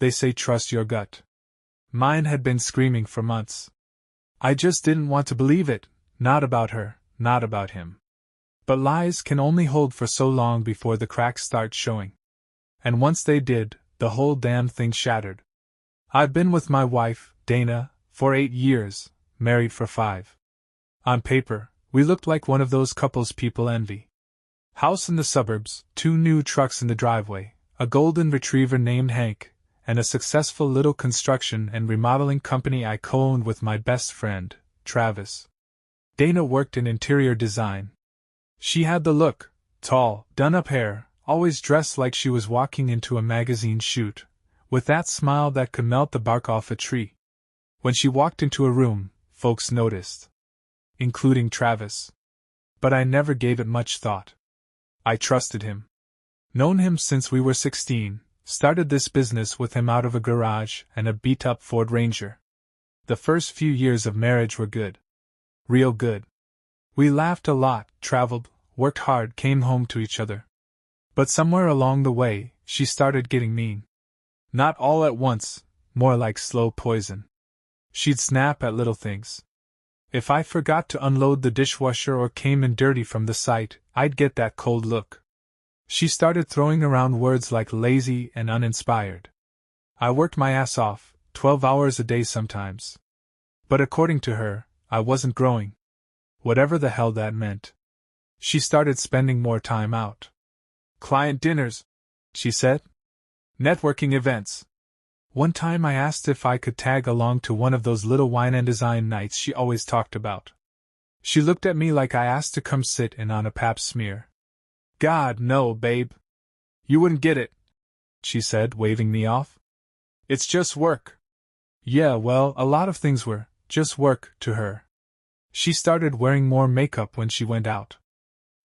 They say trust your gut. Mine had been screaming for months. I just didn't want to believe it, not about her, not about him. But lies can only hold for so long before the cracks start showing. And once they did, the whole damn thing shattered. I've been with my wife, Dana, for 8 years, married for 5. On paper, we looked like one of those couples people envy. House in the suburbs, 2 new trucks in the driveway, a golden retriever named Hank, and a successful little construction and remodeling company I co-owned with my best friend, Travis. Dana worked in interior design. She had the look, tall, done-up hair, always dressed like she was walking into a magazine shoot, with that smile that could melt the bark off a tree. When she walked into a room, folks noticed. Including Travis. But I never gave it much thought. I trusted him. Known him since we were 16, started this business with him out of a garage and a beat-up Ford Ranger. The first few years of marriage were good. Real good. We laughed a lot, traveled, worked hard, came home to each other. But somewhere along the way, she started getting mean. Not all at once, more like slow poison. She'd snap at little things. If I forgot to unload the dishwasher or came in dirty from the site, I'd get that cold look. She started throwing around words like lazy and uninspired. I worked my ass off, 12 hours a day sometimes. But according to her, I wasn't growing. Whatever the hell that meant. She started spending more time out. Client dinners, she said. Networking events. One time I asked if I could tag along to one of those little wine and design nights she always talked about. She looked at me like I asked to come sit in on a pap smear. God, no, babe. You wouldn't get it, she said, waving me off. It's just work. Yeah, well, a lot of things were just work to her. She started wearing more makeup when she went out.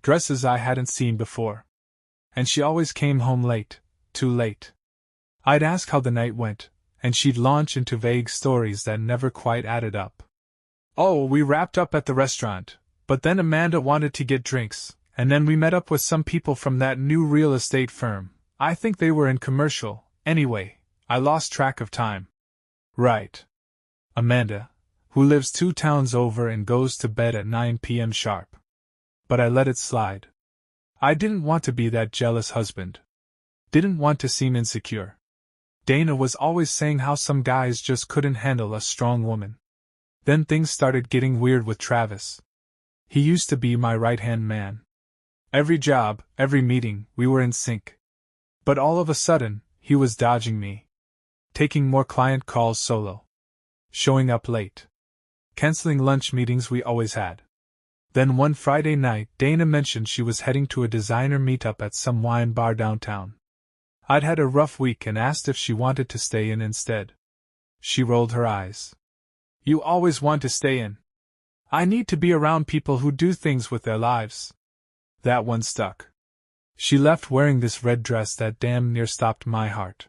Dresses I hadn't seen before. And she always came home late, too late. I'd ask how the night went, and she'd launch into vague stories that never quite added up. Oh, we wrapped up at the restaurant, but then Amanda wanted to get drinks, and then we met up with some people from that new real estate firm. I think they were in commercial. Anyway, I lost track of time. Right. Amanda, who lives 2 towns over and goes to bed at 9 p.m. sharp. But I let it slide. I didn't want to be that jealous husband. Didn't want to seem insecure. Dana was always saying how some guys just couldn't handle a strong woman. Then things started getting weird with Travis. He used to be my right-hand man. Every job, every meeting, we were in sync. But all of a sudden, he was dodging me. Taking more client calls solo. Showing up late. Canceling lunch meetings we always had. Then one Friday night, Dana mentioned she was heading to a designer meetup at some wine bar downtown. I'd had a rough week and asked if she wanted to stay in instead. She rolled her eyes. You always want to stay in. I need to be around people who do things with their lives. That one stuck. She left wearing this red dress that damn near stopped my heart.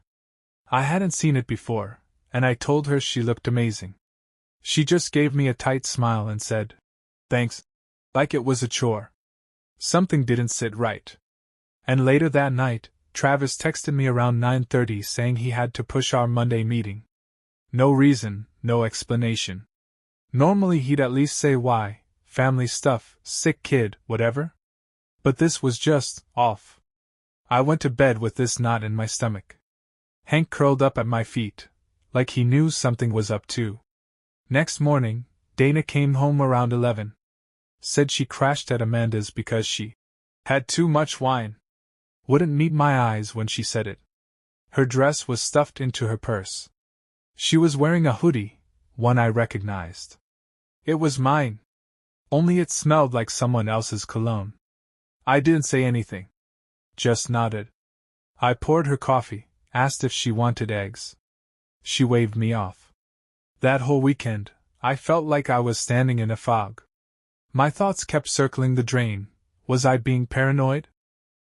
I hadn't seen it before, and I told her she looked amazing. She just gave me a tight smile and said, thanks, like it was a chore. Something didn't sit right. And later that night, Travis texted me around 9:30 saying he had to push our Monday meeting. No reason, no explanation. Normally he'd at least say why, family stuff, sick kid, whatever. But this was just off. I went to bed with this knot in my stomach. Hank curled up at my feet, like he knew something was up too. Next morning, Dana came home around 11. Said she crashed at Amanda's because she had too much wine. Wouldn't meet my eyes when she said it. Her dress was stuffed into her purse. She was wearing a hoodie, one I recognized. It was mine. Only it smelled like someone else's cologne. I didn't say anything. Just nodded. I poured her coffee, asked if she wanted eggs. She waved me off. That whole weekend, I felt like I was standing in a fog. My thoughts kept circling the drain. Was I being paranoid?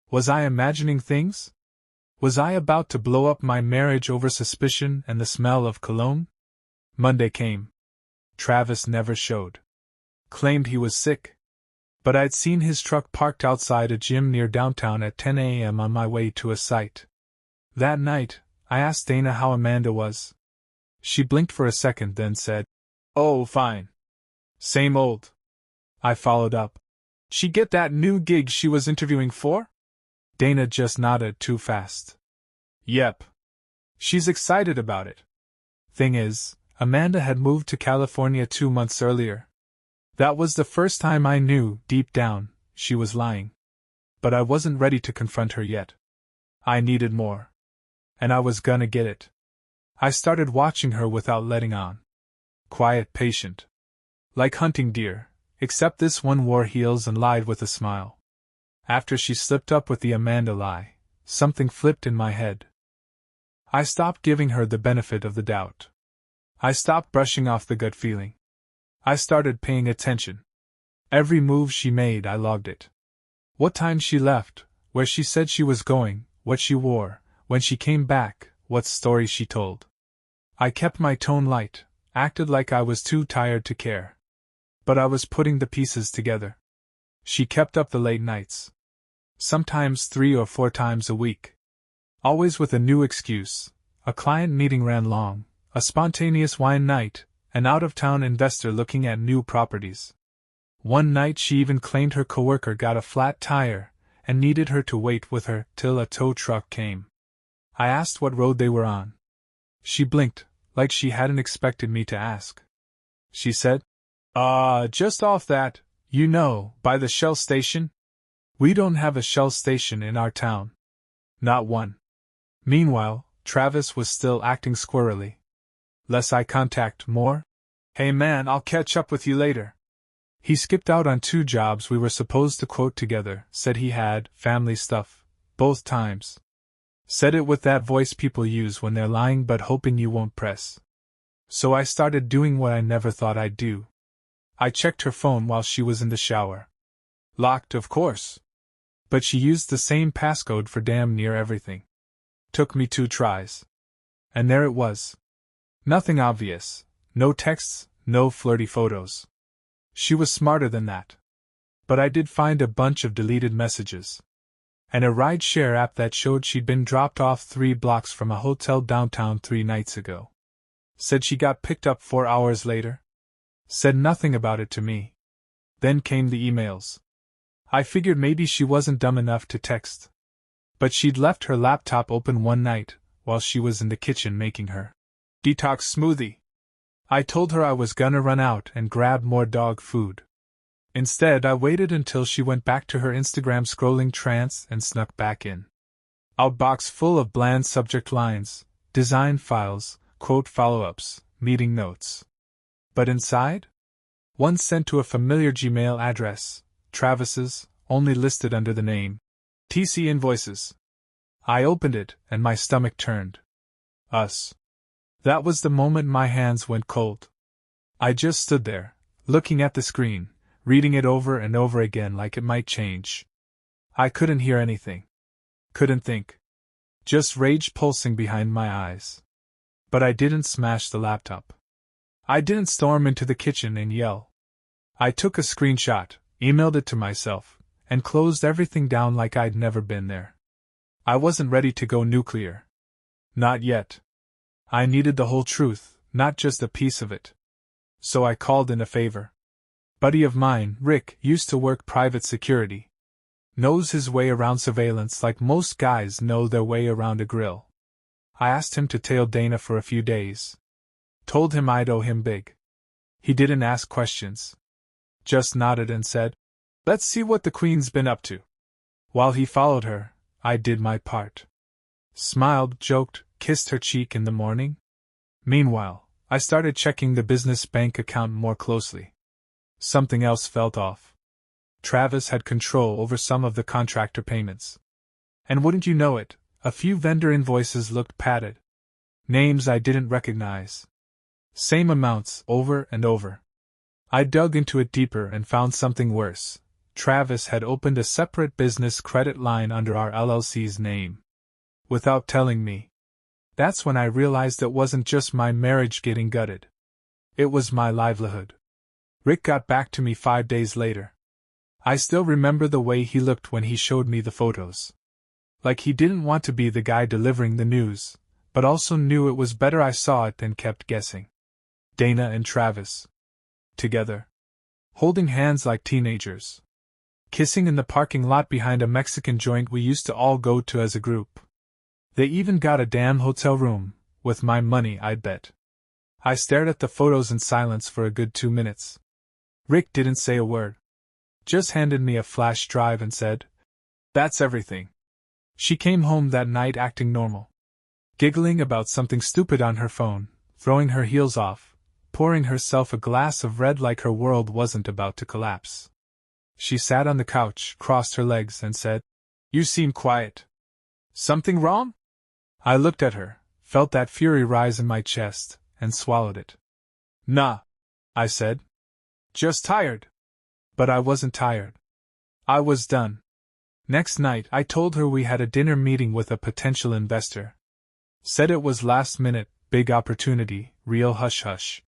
Was I imagining things? Was I about to blow up my marriage over suspicion and the smell of cologne? Monday came. Travis never showed. Claimed he was sick. But I'd seen his truck parked outside a gym near downtown at 10 a.m. on my way to a site. That night, I asked Dana how Amanda was. She blinked for a second, then said, "Oh, fine. Same old." I followed up. "She get that new gig she was interviewing for?" Dana just nodded too fast. "Yep. She's excited about it. Thing is, Amanda had moved to California 2 months earlier. That was the first time I knew, deep down, she was lying. But I wasn't ready to confront her yet. I needed more. And I was gonna get it. I started watching her without letting on. Quiet, patient. Like hunting deer, except this one wore heels and lied with a smile. After she slipped up with the Amanda lie, something flipped in my head. I stopped giving her the benefit of the doubt. I stopped brushing off the gut feeling. I started paying attention. Every move she made, I logged it. What time she left, where she said she was going, what she wore, when she came back, what story she told. I kept my tone light, acted like I was too tired to care. But I was putting the pieces together. She kept up the late nights. Sometimes 3 or 4 times a week. Always with a new excuse. A client meeting ran long, a spontaneous wine night, an out-of-town investor looking at new properties. One night she even claimed her coworker got a flat tire and needed her to wait with her till a tow truck came. I asked what road they were on. She blinked, like she hadn't expected me to ask. She said, just off that, you know, by the Shell station." "We don't have a Shell station in our town. Not one." Meanwhile, Travis was still acting squirrely. Less eye contact, more, "Hey man, I'll catch up with you later." He skipped out on 2 jobs we were supposed to quote together, said he had family stuff, both times. Said it with that voice people use when they're lying but hoping you won't press. So I started doing what I never thought I'd do. I checked her phone while she was in the shower. Locked, of course. But she used the same passcode for damn near everything. Took me 2 tries. And there it was. Nothing obvious, no texts, no flirty photos. She was smarter than that. But I did find a bunch of deleted messages. And a ride-share app that showed she'd been dropped off 3 blocks from a hotel downtown 3 nights ago. Said she got picked up 4 hours later. Said nothing about it to me. Then came the emails. I figured maybe she wasn't dumb enough to text. But she'd left her laptop open one night, while she was in the kitchen making her detox smoothie. I told her I was gonna run out and grab more dog food. Instead, I waited until she went back to her Instagram scrolling trance and snuck back in. Outbox full of bland subject lines, design files, quote follow-ups, meeting notes. But inside? One sent to a familiar Gmail address, Travis's, only listed under the name TC Invoices. I opened it, and my stomach turned. Us. That was the moment my hands went cold. I just stood there, looking at the screen, reading it over and over again like it might change. I couldn't hear anything. Couldn't think. Just rage pulsing behind my eyes. But I didn't smash the laptop. I didn't storm into the kitchen and yell. I took a screenshot, emailed it to myself, and closed everything down like I'd never been there. I wasn't ready to go nuclear. Not yet. I needed the whole truth, not just a piece of it. So I called in a favor. Buddy of mine, Rick, used to work private security. Knows his way around surveillance like most guys know their way around a grill. I asked him to tail Dana for a few days. Told him I'd owe him big. He didn't ask questions. Just nodded and said, "Let's see what the Queen's been up to." While he followed her, I did my part. Smiled, joked, kissed her cheek in the morning. Meanwhile, I started checking the business bank account more closely. Something else felt off. Travis had control over some of the contractor payments. And wouldn't you know it, a few vendor invoices looked padded. Names I didn't recognize. Same amounts, over and over. I dug into it deeper and found something worse. Travis had opened a separate business credit line under our LLC's name. Without telling me. That's when I realized it wasn't just my marriage getting gutted. It was my livelihood. Rick got back to me 5 days later. I still remember the way he looked when he showed me the photos. Like he didn't want to be the guy delivering the news, but also knew it was better I saw it than kept guessing. Dana and Travis. Together. Holding hands like teenagers. Kissing in the parking lot behind a Mexican joint we used to all go to as a group. They even got a damn hotel room, with my money I'd bet. I stared at the photos in silence for a good 2 minutes. Rick didn't say a word. Just handed me a flash drive and said, "That's everything." She came home that night acting normal. Giggling about something stupid on her phone, throwing her heels off, pouring herself a glass of red like her world wasn't about to collapse. She sat on the couch, crossed her legs, and said, "You seem quiet. Something wrong?" I looked at her, felt that fury rise in my chest, and swallowed it. "Nah," I said. "Just tired." But I wasn't tired. I was done. Next night I told her we had a dinner meeting with a potential investor. Said it was last minute, big opportunity, real hush-hush.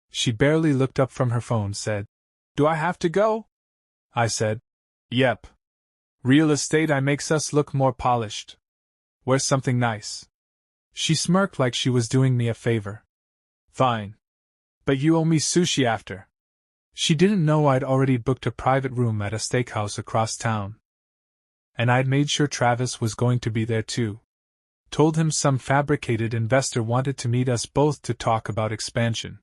She barely looked up from her phone, said, "Do I have to go?" I said, "Yep. Real estate makes us look more polished. Wear something nice." She smirked like she was doing me a favor. "Fine. But you owe me sushi after." She didn't know I'd already booked a private room at a steakhouse across town. And I'd made sure Travis was going to be there too. Told him some fabricated investor wanted to meet us both to talk about expansion.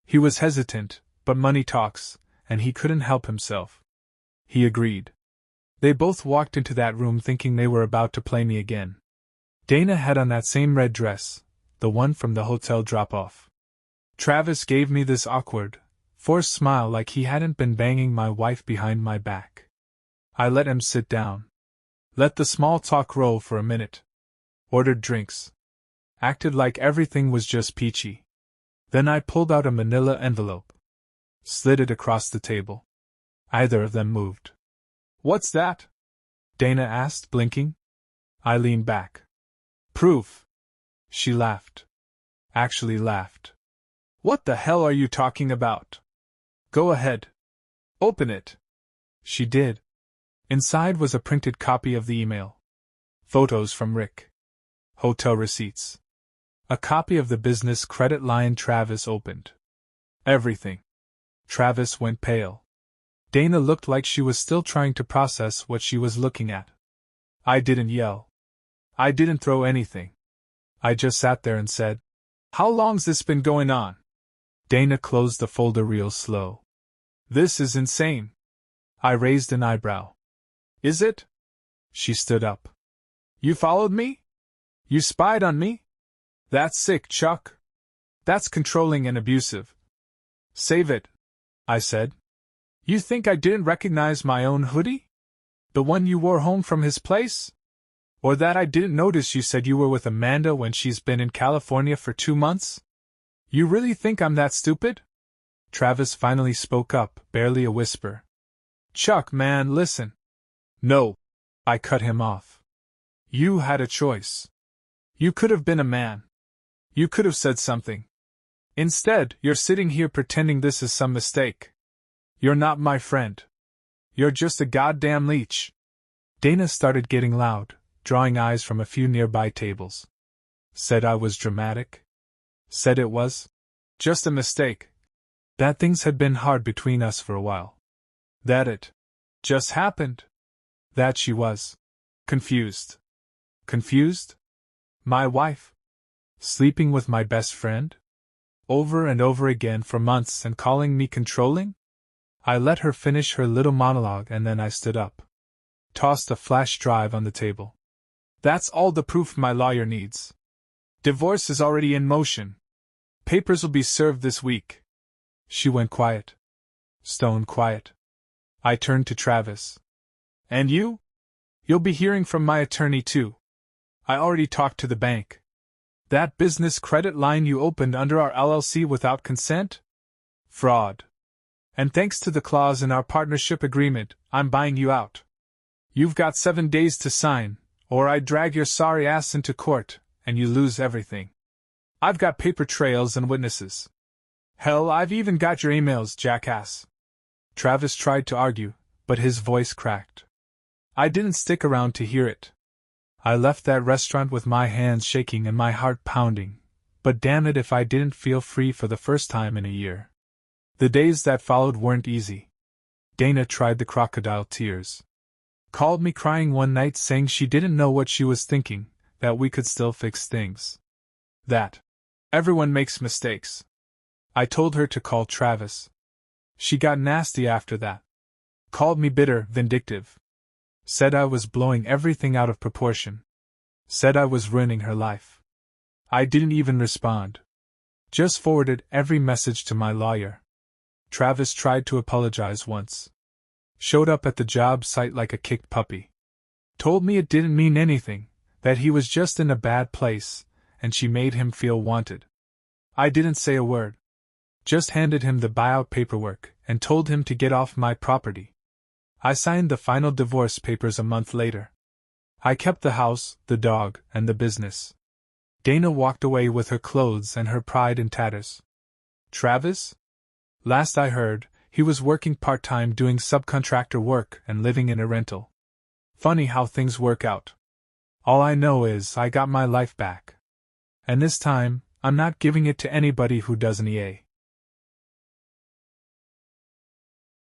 He was hesitant, but money talks, and he couldn't help himself. He agreed. They both walked into that room thinking they were about to play me again. Dana had on that same red dress, the one from the hotel drop-off. Travis gave me this awkward, forced smile like he hadn't been banging my wife behind my back. I let him sit down. Let the small talk roll for a minute. Ordered drinks. Acted like everything was just peachy. Then I pulled out a manila envelope. Slid it across the table. Either of them moved. "What's that?" Dana asked, blinking. I leaned back. "Proof." She laughed. Actually laughed. "What the hell are you talking about?" "Go ahead. Open it." She did. Inside was a printed copy of the email. Photos from Rick. Hotel receipts. A copy of the business credit line Travis opened. Everything. Travis went pale. Dana looked like she was still trying to process what she was looking at. I didn't yell. I didn't throw anything. I just sat there and said, "How long's this been going on?" Dana closed the folder real slow. "This is insane." I raised an eyebrow. "Is it?" She stood up. "You followed me? You spied on me? That's sick, Chuck. That's controlling and abusive." "Save it," I said. "You think I didn't recognize my own hoodie? The one you wore home from his place? Or that I didn't notice you said you were with Amanda when she's been in California for 2 months? You really think I'm that stupid?" Travis finally spoke up, barely a whisper. "Chuck, man, listen." "No." I cut him off. "You had a choice. You could have been a man. You could have said something. Instead, you're sitting here pretending this is some mistake. You're not my friend. You're just a goddamn leech." Dana started getting loud, drawing eyes from a few nearby tables. Said I was dramatic. Said it was just a mistake. That things had been hard between us for a while. That it just happened. That she was confused. Confused? My wife? Sleeping with my best friend? Over and over again for months and calling me controlling? I let her finish her little monologue and then I stood up. Tossed a flash drive on the table. "That's all the proof my lawyer needs. Divorce is already in motion. Papers will be served this week." She went quiet. Stone quiet. I turned to Travis. "And you? You'll be hearing from my attorney too. I already talked to the bank. That business credit line you opened under our LLC without consent? Fraud. And thanks to the clause in our partnership agreement, I'm buying you out. You've got 7 days to sign, or I drag your sorry ass into court, and you lose everything. I've got paper trails and witnesses. Hell, I've even got your emails, jackass." Travis tried to argue, but his voice cracked. I didn't stick around to hear it. I left that restaurant with my hands shaking and my heart pounding, but damn it if I didn't feel free for the first time in a year. The days that followed weren't easy. Dana tried the crocodile tears. Called me crying one night saying she didn't know what she was thinking, that we could still fix things. That everyone makes mistakes. I told her to call Travis. She got nasty after that. Called me bitter, vindictive. Said I was blowing everything out of proportion. Said I was ruining her life. I didn't even respond. Just forwarded every message to my lawyer. Travis tried to apologize once. Showed up at the job site like a kicked puppy. Told me it didn't mean anything, that he was just in a bad place, and she made him feel wanted. I didn't say a word. Just handed him the buyout paperwork and told him to get off my property. I signed the final divorce papers a month later. I kept the house, the dog, and the business. Dana walked away with her clothes and her pride in tatters. Travis? Last I heard, he was working part-time doing subcontractor work and living in a rental. Funny how things work out. All I know is I got my life back. And this time, I'm not giving it to anybody who doesn't.